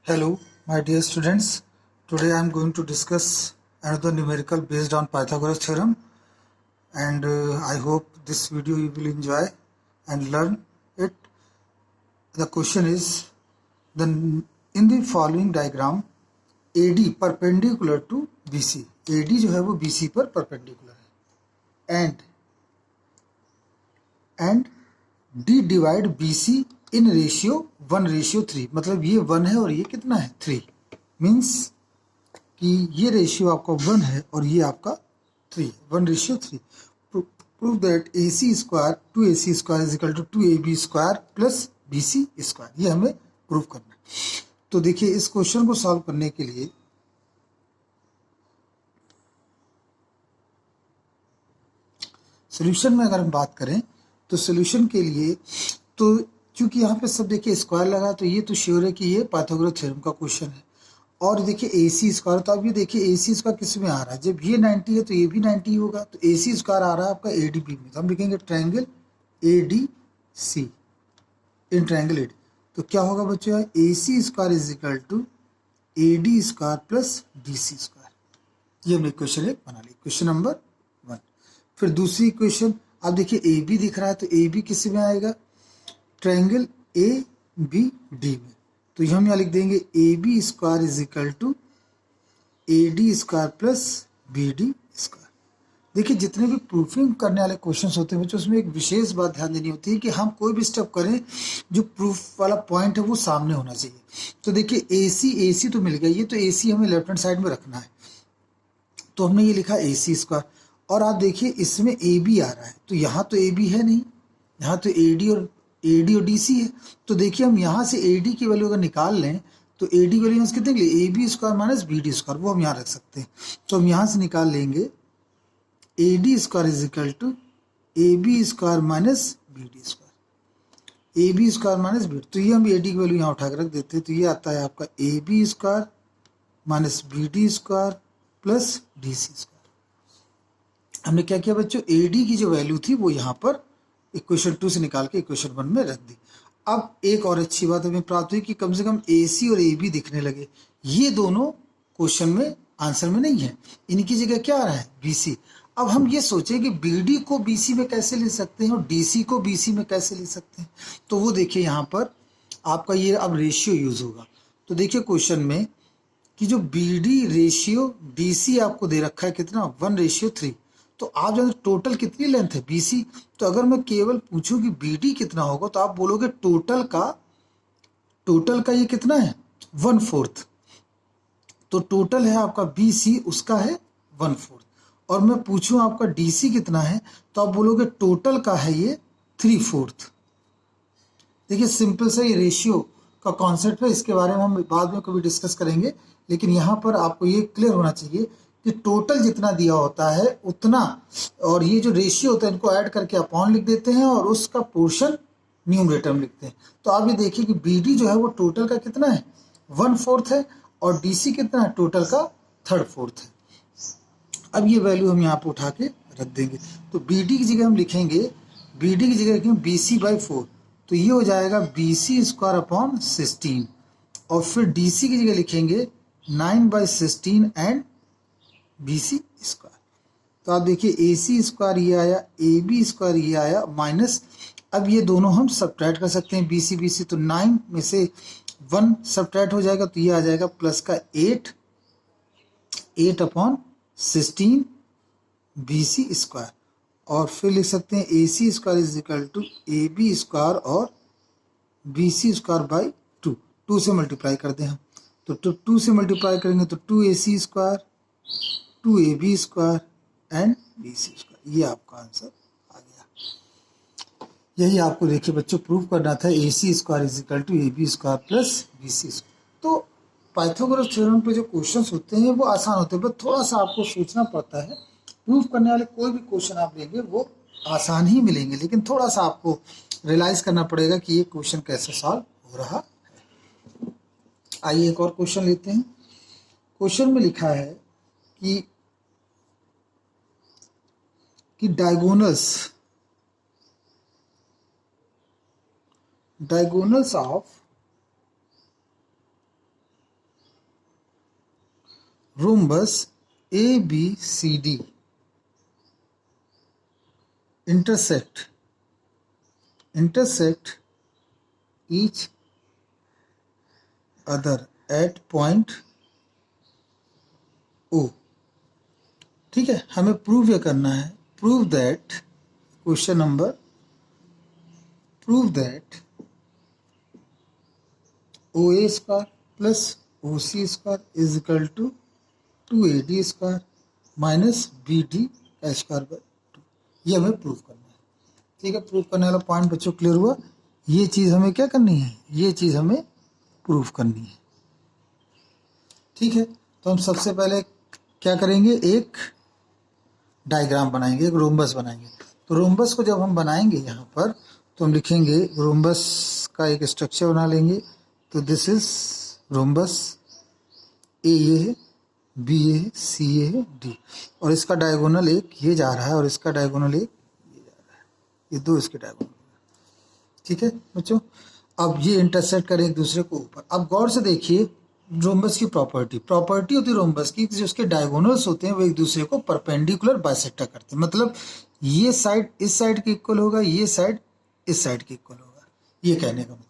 Hello, my dear students. Today I am going to discuss another numerical based on Pythagoras theorem, and I hope this video you will enjoy and learn it. The question is, in the following diagram, AD perpendicular to BC. AD जो है वो BC पर perpendicular है, and D divide BC in ratio 1:3. मतलब ये 1 है और ये कितना है 3. मीन्स कि ये रेशियो आपका 1 है और ये आपका 3, 1:3. Prove that AC square 2AC square is equal to 2AB square plus BC square. ये हमें प्रूव करना है. तो देखिए, इस क्वेश्चन को सॉल्व करने के लिए सोल्यूशन में अगर हम बात करें तो सोल्यूशन के लिए, तो क्योंकि यहाँ पे सब देखिए स्क्वायर लगा, तो ये तो श्योर है कि ये पाइथागोरस थ्योरम का क्वेश्चन है. और देखिए AC स्क्वायर, तो अब ये देखिए AC स्क्वायर किस में आ रहा है, जब ये 90 है तो ये भी 90 होगा. तो AC स्क्वायर आ रहा है आपका ADB में, तो हम लिखेंगे triangle ADC in triangle AD. तो क्या होगा बच्चों, AC square is equal to AD square plus DC square. ये हमने क्वेश्चन एक बना लिया, क्वेश्चन नंबर 1. फिर दूसरी इक्वेशन, आप देखिए AB दिख रहा है, तो AB किस में आएगा, ट्रायंगल ABD में. तो हम यहाँ लिख देंगे AB square is equal to AD square plus BD square. देखिए, जितने भी प्रूफिंग करने वाले क्वेश्चंस होते हैं बच्चों, उसमें एक विशेष बात ध्यान देनी होती है कि हम कोई भी स्टेप करें, जो प्रूफ वाला पॉइंट है वो सामने होना चाहिए. तो देखिए AC तो मिल गया, ये तो AC हमें लेफ्ट हैंड साइड में रखना है, तो हमने ये लिखा AC स्क्वायर. और आप देखिए इसमें AB आ रहा है, तो यहाँ तो AB है नहीं, यहाँ तो AD और DC है. तो देखिए हम यहाँ से AD की वैल्यू अगर निकाल लें तो AD वैल्यू कितने के लिए, AB square minus BD square, वो हम यहाँ रख सकते हैं. तो हम यहाँ से निकाल लेंगे AD square is equal to AB square minus BD square, AB square minus BD. तो ये हम AD की वैल्यू यहाँ उठा कर रख देते हैं. तो ये आता है आपका AB square minus BD square plus DC square. हमने क्या किया बच्चों, AD की जो वैल्यू थी वो यहाँ पर इक्वेशन 2 से निकाल के इक्वेशन 1 में रख दी. अब एक और अच्छी बात हमें प्राप्त हुई कि कम से कम AC और AB दिखने लगे. ये दोनों क्वेश्चन में आंसर में नहीं है, इनकी जगह क्या आ रहा है, BC. अब हम ये सोचें कि BD को BC में कैसे ले सकते हैं और DC को BC में कैसे ले सकते हैं. तो वो देखिए यहाँ पर आपका ये अब रेशियो यूज होगा. तो देखिए क्वेश्चन में कि जो BD रेशियो DC आपको दे रखा है कितना, 1:3. तो आप जानते टोटल कितनी लेंथ है BC. तो अगर मैं केवल पूछूं कि BD कितना होगा, तो आप बोलोगे टोटल का ये कितना है 1/4. तो टोटल है आपका BC, उसका है 1/4. और मैं पूछूं आपका DC कितना है, तो आप बोलोगे टोटल का है ये 3/4. देखिए सिंपल सा ये रेशियो का कॉन्सेप्ट है, इसके बारे में हम बाद में कभी डिस्कस करेंगे. लेकिन यहाँ पर आपको ये क्लियर होना चाहिए कि टोटल जितना दिया होता है उतना, और ये जो रेशियो होता है इनको ऐड करके अपॉन लिख देते हैं और उसका पोर्शन न्यूमरेटर में लिखते हैं. तो आप ये देखिए कि BD जो है वो टोटल का कितना है 1/4 है और DC कितना है टोटल का 3/4 है. अब ये वैल्यू हम यहाँ पे उठा के रख देंगे. तो BD की जगह हम लिखेंगे, BD की जगह लिखेंगे BC/4. तो ये हो जाएगा BC स्क्वायर अपॉन 16. और फिर DC की जगह लिखेंगे 9/16 एंड BC स्क्वायर. तो आप देखिए AC स्क्वायर ये आया, AB स्क्वायर ये आया माइनस. अब ये दोनों हम सब्ट्रैक्ट कर सकते हैं BC. तो 9 में से 1 सब्ट्रैक्ट हो जाएगा, तो ये आ जाएगा प्लस का 8/16 BC स्क्वायर. और फिर लिख सकते हैं AC square is equal to AB square और BC स्क्वायर बाई 2. 2 से मल्टीप्लाई कर दें हम, तो 2 से मल्टीप्लाई करेंगे तो 2AC square 2AB square and BC square. ये आपका आंसर आ गया. यही आपको देखिए बच्चों प्रूव करना था, AC square is equal to AB square plus BC square. तो पाइथागोरस थ्योरम पे जो क्वेश्चंस होते हैं वो आसान होते हैं, बस थोड़ा सा आपको सोचना पड़ता है. प्रूव करने वाले कोई भी क्वेश्चन आप लेंगे वो आसान ही मिलेंगे, लेकिन थोड़ा सा आपको रियलाइज करना पड़ेगा कि ये क्वेश्चन कैसे सॉल्व हो रहा है. आइए एक और क्वेश्चन लेते हैं. क्वेश्चन में लिखा है कि diagonals of rhombus A B C D intersect each other at point O। ठीक है, हमें प्रूव ये करना है, prove that, question number, prove that O A square plus O C square is equal to 2AD square minus BD का square by 2। ये हमें prove करना है। ठीक है, प्रूव करने वाला पॉइंट बच्चों क्लियर हुआ। ये चीज़ हमें क्या करनी है, ये चीज़ हमें प्रूव करनी है। ठीक है, तो हम सबसे पहले क्या करेंगे, एक डायग्राम बनाएंगे, एक रोम्बस बनाएंगे। तो रोम्बस को जब हम बनाएंगे यहाँ पर, तो हम लिखेंगे रोम्बस का एक स्ट्रक्चर बना लेंगे। तो दिस इज रोम्बस, ए ये है, बी ये है, सी ये है, डी, और इसका डायगोनल एक ये जा रहा है और इसका डायगोनल एक ये जा रहा है, ये दो इसके डायगोनल। ठीक है बच्चों, अब ये इंटरसेक्ट करें एक दूसरे को ऊपर। अब गौर से देखिए रोम्बस की प्रॉपर्टी होती है रोम्बस की, जो उसके डायगोनल्स होते हैं वो एक दूसरे को परपेंडिकुलर बाइसेक्टर करते हैं। मतलब ये साइड इस साइड के इक्वल होगा, ये साइड इस साइड के इक्वल होगा, ये कहने का मतलब।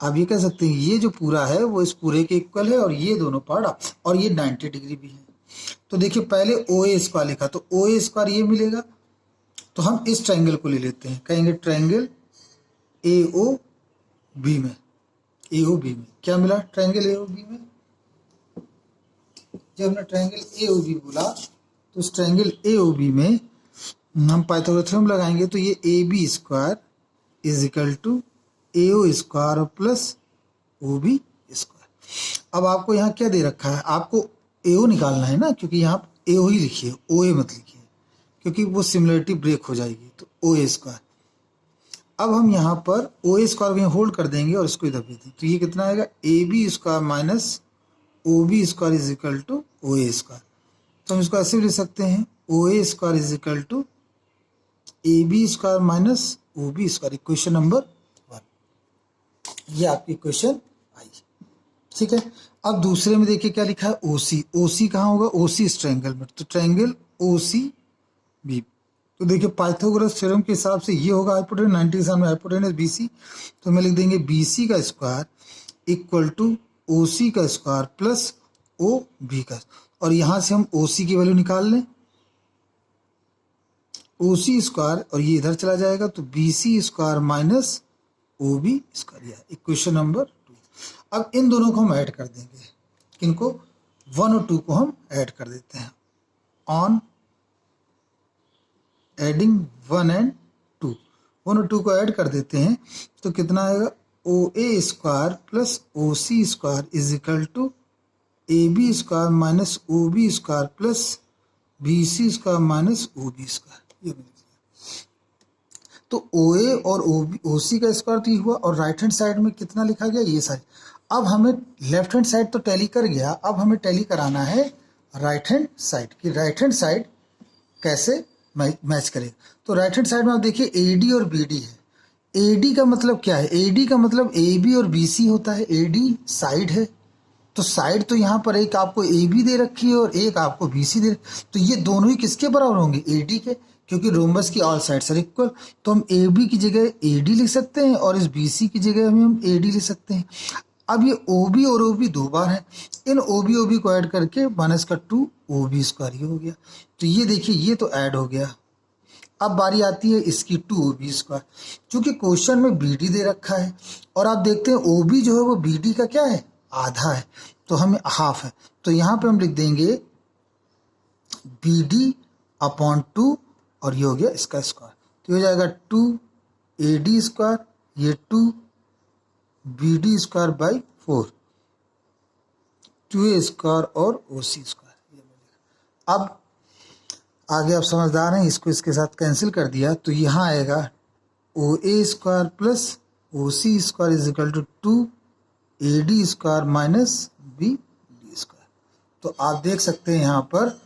आप ये कह सकते हैं ये जो पूरा है वो इस पूरे के इक्वल है और ये दोनों पार्ट, और ये 90 डिग्री भी है। तो देखिए पहले ओ ए स्क्वायर लिखा, तो ओ ए स्क्वायर ये मिलेगा, तो हम इस ट्रायंगल को ले लेते हैं, कहेंगे ट्रायंगल ए ओ बी में, ए ओ बी में क्या मिला, ट्रायंगल ए ओ बी में। जब हमने ट्रायंगल ए ओ बी बोला तो उस ट्रायंगल ए ओ बी में हम पाइथागोरस थ्योरम लगाएंगे। तो ये A B square is equal to A O square plus O B square. अब आपको यहाँ क्या दे रखा है, आपको ए ओ निकालना है ना, क्योंकि यहाँ ए ओ ही लिखिए, ओ ए मत लिखिए, क्योंकि वो सिमिलरिटी ब्रेक हो जाएगी। तो ओ ए स्क्वायर, अब हम यहाँ पर ओ ए स्क्वायर को होल्ड कर देंगे और इसको इधर भेज देंगे। तो ये कितना आएगा, A B square minus O B square is equal to O A square. तो हम इसको ऐसे भी लिख सकते हैं, O A square is equal to A B square minus O B square, equation number 1। ये आपकी इक्वेशन आई। ठीक है, अब दूसरे में देखिए क्या लिखा है, ओ सी। ओ सी कहाँ होगा, ओ सी इस ट्रायंगल में, तो ट्रायंगल ओ सी बी। तो देखिए पाइथागोरस थ्योरम के हिसाब से ये होगा हाइपोटेनस, 90 के सामने हाइपोटेनस बी सी। तो हमें लिख देंगे बी सी का स्क्वायर इक्वल टू ओ सी का स्क्वायर प्लस ओ बी का, और यहाँ से हम ओ सी की वैल्यू निकाल लें, ओ सी स्क्वायर, और ये इधर चला जाएगा, तो B C square minus O B square, equation number 2। अब इन दोनों को हम ऐड कर देंगे, किनको, 1 और 2 को हम ऐड कर देते हैं, ऑन एडिंग 1 एंड 2, 1 और 2 को ऐड कर देते हैं। तो कितना आएगा, O A square plus O C square is equal to A B square minus O B square plus B C square minus O B square. ये मिल गया। तो ओ ए और ओ सी का स्क्वायर तो ये हुआ, और राइट हैंड साइड में कितना लिखा गया, ये साइड। अब हमें लेफ्ट हैंड साइड तो टैली कर गया, अब हमें टैली कराना है राइट हैंड साइड की। राइट हैंड साइड कैसे मैच करेगा, तो राइट हैंड साइड में आप देखिए ए डी और बी डी है। ए डी का मतलब क्या है, ए डी का मतलब ए बी और बी सी होता है। ए डी साइड है, तो साइड तो यहाँ पर एक आपको ए बी दे रखी है और एक आपको बी सी दे रखी, तो ये दोनों ही किसके बराबर होंगे, ए डी के, क्योंकि रोम्बस की ऑल साइड्स आर इक्वल। तो हम ए बी की जगह ए डी लिख सकते हैं और इस बी सी की जगह हम ए डी लिख सकते हैं। अब ये ओ बी और ओ बी 2 बार है, इन ओ बी को ऐड करके माइनस का 2 ओ बी स्क्वायर ये हो गया। तो ये देखिए ये तो ऐड हो गया। अब बारी आती है इसकी 2 ओ बी स्क्वायर, चूँकि क्वेश्चन में बी डी दे रखा है और आप देखते हैं ओ बी जो है वो बी डी का क्या है, आधा है, तो हमें हाफ है। तो यहाँ पे हम लिख देंगे बी डी अपॉन 2 और ये हो गया इसका स्क्वायर, तो हो जाएगा 2 ए डी स्क्वायर, ये 2 B D square by 4, 2a square और ओ सी स्क्वायर। अब आगे आप समझदार हैं, इसको इसके साथ कैंसिल कर दिया, तो यहाँ आएगा O A square plus O C square is equal to 2 A D square minus B D square. तो आप देख सकते हैं यहाँ पर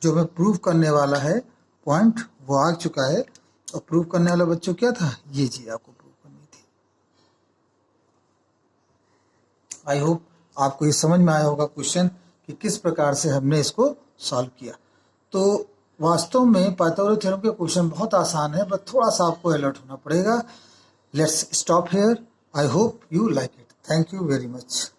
जो मैं प्रूव करने वाला है पॉइंट वो आ चुका है, और प्रूव करने वाला बच्चों क्या था, ये चीज़ आपको प्रूव करनी थी। आई होप आपको ये समझ में आया होगा क्वेश्चन कि किस प्रकार से हमने इसको सॉल्व किया। तो वास्तव में पाइथागोरस थ्योरम के क्वेश्चन बहुत आसान है, बस थोड़ा सा आपको अलर्ट होना पड़ेगा। Let's stop here. I hope you like it. Thank you very much.